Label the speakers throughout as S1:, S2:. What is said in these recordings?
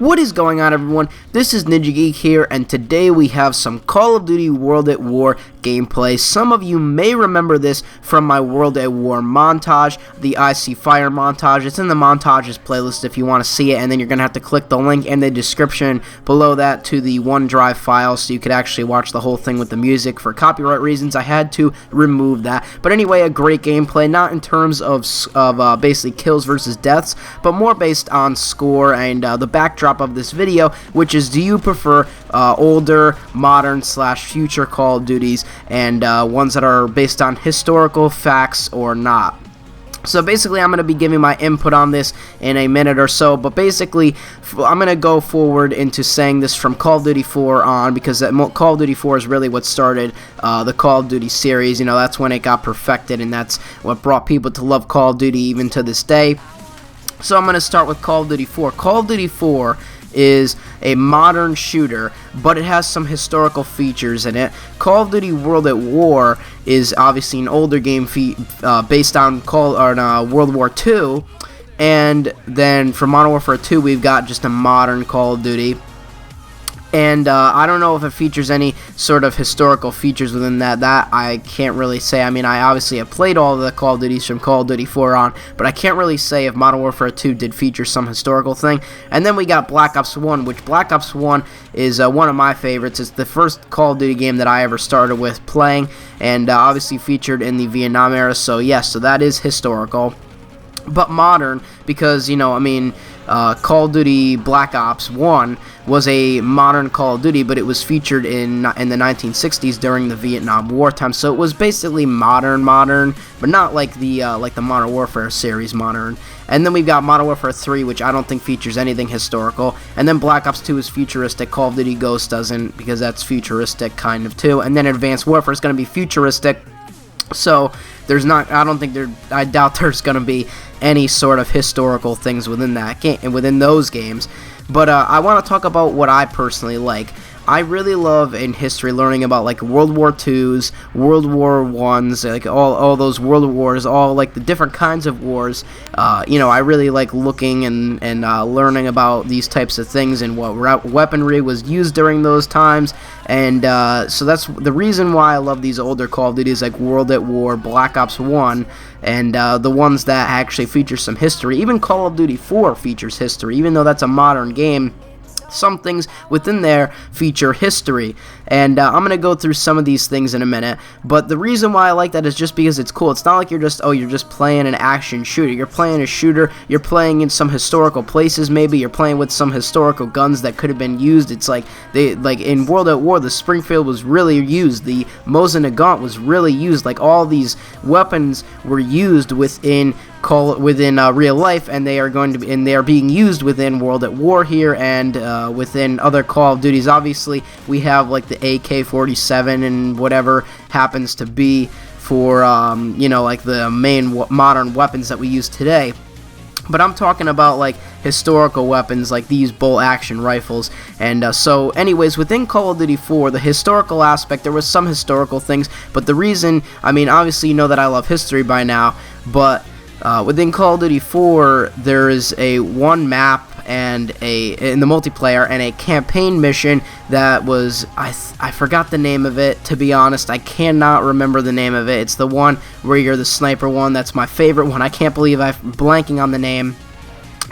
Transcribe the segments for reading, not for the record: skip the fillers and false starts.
S1: What is going on, everyone? This is Ninja Geek here, and today we have some Call of Duty World at War gameplay. Some of you may remember this from my World at War montage, the IC Fire montage. It's in the montages playlist if you want to see it, and then you're going to have to click the link in the description below that to the OneDrive file so you could actually watch the whole thing with the music. For copyright reasons, I had to remove that. But anyway, a great gameplay, not in terms of basically kills versus deaths, but more based on score and the backdrop of this video, which is, do you prefer older, modern / future Call of Duties, and ones that are based on historical facts or not? So basically, I'm going to be giving my input on this in a minute or so, but basically, I'm going to go forward into saying this from Call of Duty 4 on, because Call of Duty 4 is really what started the Call of Duty series. You know, that's when it got perfected, and that's what brought people to love Call of Duty even to this day. So I'm going to start with Call of Duty 4. Call of Duty 4 is a modern shooter, but it has some historical features in it. Call of Duty World at War is obviously an older game based on World War II, and then for Modern Warfare 2 we've got just a modern Call of Duty. And I don't know if it features any sort of historical features within that. That I can't really say. I mean, I obviously have played all of the Call of Duties from Call of Duty 4 on, but I can't really say if Modern Warfare 2 did feature some historical thing. And then we got Black Ops 1, which Black Ops 1 is one of my favorites. It's the first Call of Duty game that I ever started with playing, and obviously featured in the Vietnam era. So yes, so that is historical, but modern, because, you know, I mean, Call of Duty Black Ops 1 was a modern Call of Duty, but it was featured in the 1960s during the Vietnam War time. So it was basically modern, but not like the Modern Warfare series modern. And then we've got Modern Warfare 3, which I don't think features anything historical. And then Black Ops 2 is futuristic. Call of Duty Ghosts doesn't, because that's futuristic kind of too. And then Advanced Warfare is going to be futuristic. So there's not, I doubt there's going to be any sort of historical things within that game and within those games. But I want to talk about what I personally like. I really love in history learning about like World War IIs, World War I's, like all those world wars, all like the different kinds of wars. You know, I really like looking and learning about these types of things and what weaponry was used during those times. And so that's the reason why I love these older Call of Duties like World at War, Black Ops 1, and the ones that actually feature some history. Even Call of Duty 4 features history, even though that's a modern game. Some things within there feature history, and I'm going to go through some of these things in a minute. But the reason why I like that is just because it's cool. It's not like you're just playing an action shooter. You're playing a shooter, you're playing in some historical places, maybe you're playing with some historical guns that could have been used. It's like in World at War, the Springfield was really used, the Mosin Nagant was really used. Like all these weapons were used within real life, and they are being used within World at War here, and within other Call of Duties. Obviously, we have like the AK-47 and whatever happens to be for you know, like the main modern weapons that we use today. But I'm talking about like historical weapons like these bolt action rifles. And so anyways, within Call of Duty 4, the historical aspect, there was some historical things, but the reason, I mean, obviously you know that I love history by now, but within Call of Duty 4, there is one map and in the multiplayer and a campaign mission that was, I forgot the name of it, to be honest. I cannot remember the name of it. It's the one where you're the sniper one. That's my favorite one. I can't believe I'm blanking on the name.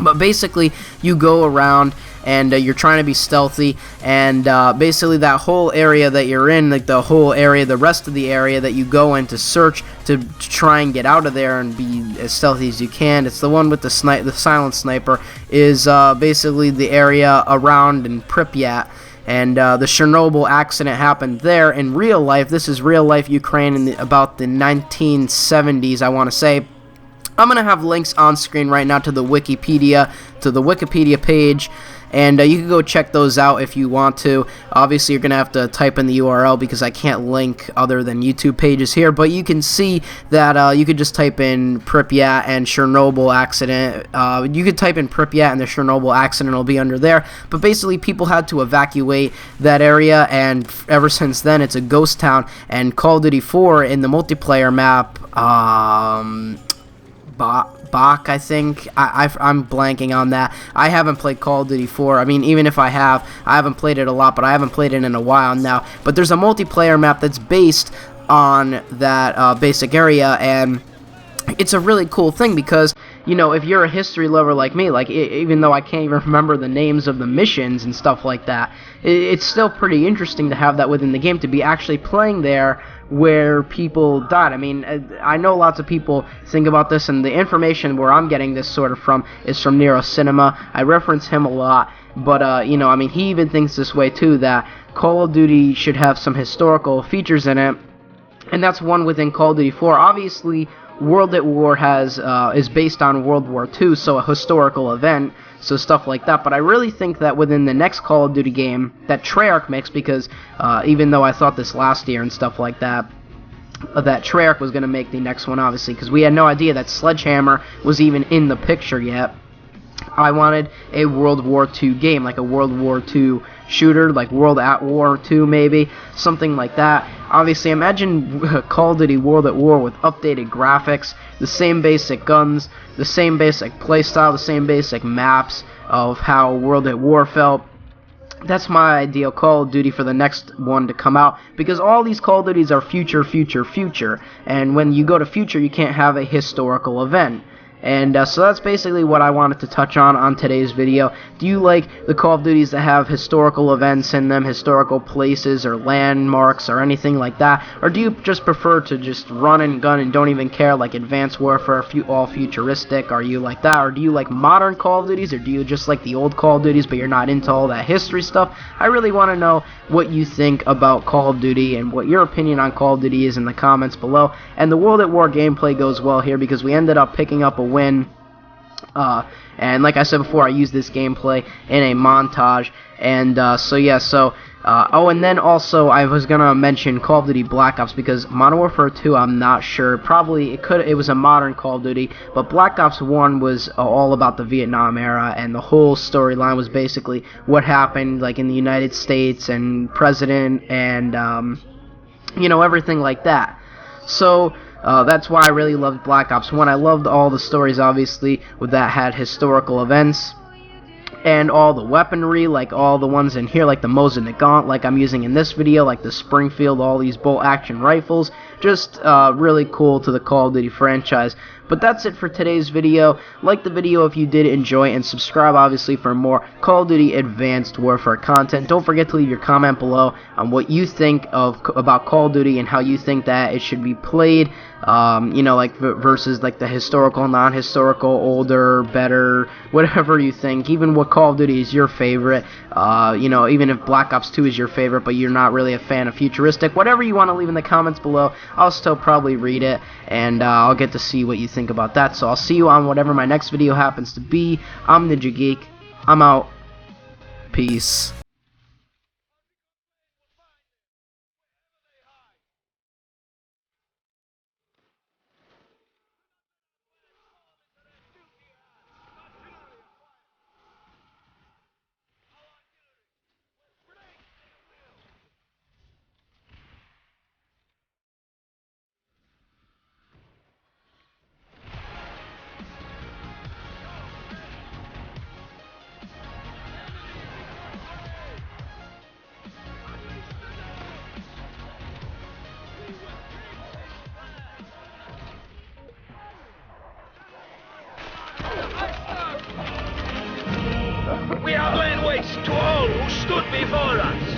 S1: But basically, you go around and you're trying to be stealthy, and basically that whole area that you're in, like the whole area, the rest of the area that you go in to search to try and get out of there and be as stealthy as you can. It's the one with the silent sniper, is basically the area around in Pripyat. And the Chernobyl accident happened there in real life. This is real life Ukraine in about the 1970s, I want to say. I'm going to have links on screen right now to the Wikipedia page, and you can go check those out if you want to. Obviously, you're going to have to type in the URL because I can't link other than YouTube pages here, but you can see that you could just type in Pripyat and Chernobyl accident. You could type in Pripyat and the Chernobyl accident, it'll be under there. But basically, people had to evacuate that area, and ever since then, it's a ghost town. And Call of Duty 4 in the multiplayer map, Bach, I think. I'm blanking on that. I haven't played Call of Duty 4. I mean, even if I haven't played it a lot, but I haven't played it in a while now. But there's a multiplayer map that's based on that basic area, and it's a really cool thing because, you know, if you're a history lover like me, like, even though I can't even remember the names of the missions and stuff like that, it's still pretty interesting to have that within the game, to be actually playing there where people died. I mean, I know lots of people think about this, and the information where I'm getting this sort of from is from Nero Cinema. I reference him a lot, but, you know, I mean, he even thinks this way too, that Call of Duty should have some historical features in it, and that's one within Call of Duty 4. Obviously, World at War is based on World War II, so a historical event, so stuff like that. But I really think that within the next Call of Duty game that Treyarch makes, because even though I thought this last year and stuff like that, that Treyarch was going to make the next one, obviously, because we had no idea that Sledgehammer was even in the picture yet. I wanted a World War II game, like a World War II shooter, like World at War 2 maybe, something like that. Obviously, imagine Call of Duty World at War with updated graphics, the same basic guns, the same basic playstyle, the same basic maps of how World at War felt. That's my ideal Call of Duty for the next one to come out, because all these Call of Duties are future, and when you go to future, you can't have a historical event. And so that's basically what I wanted to touch on today's video. Do you like the Call of Duties that have historical events in them, historical places or landmarks or anything like that? Or do you just prefer to just run and gun and don't even care, like Advanced Warfare, all futuristic? Are you like that? Or do you like modern Call of Duties? Or do you just like the old Call of Duties but you're not into all that history stuff? I really want to know what you think about Call of Duty and what your opinion on Call of Duty is in the comments below. And the World at War gameplay goes well here because we ended up picking up a win. And like I said before, I used this gameplay in a montage. And oh, and then also I was gonna mention Call of Duty Black Ops, because Modern Warfare 2, I'm not sure. Probably it was a modern Call of Duty, but Black Ops 1 was all about the Vietnam era, and the whole storyline was basically what happened, like, in the United States and president and you know, everything like that. So that's why I really loved Black Ops 1. I loved all the stories, obviously, that had historical events, and all the weaponry, like all the ones in here, like the Mosin Nagant, like I'm using in this video, like the Springfield, all these bolt-action rifles, just really cool to the Call of Duty franchise. But that's it for today's video. Like the video if you did enjoy, and subscribe, obviously, for more Call of Duty Advanced Warfare content. Don't forget to leave your comment below on what you think about Call of Duty and how you think that it should be played. You know, like versus like the historical, non-historical, older, better, whatever you think. Even what Call of Duty is your favorite. You know, even if Black Ops 2 is your favorite, but you're not really a fan of futuristic. Whatever you want to leave in the comments below, I'll still probably read it, and I'll get to see what you think about that. So I'll see you on whatever my next video happens to be. I'm Ninja Geek. I'm out. Peace.
S2: We are laying waste to all who stood before us.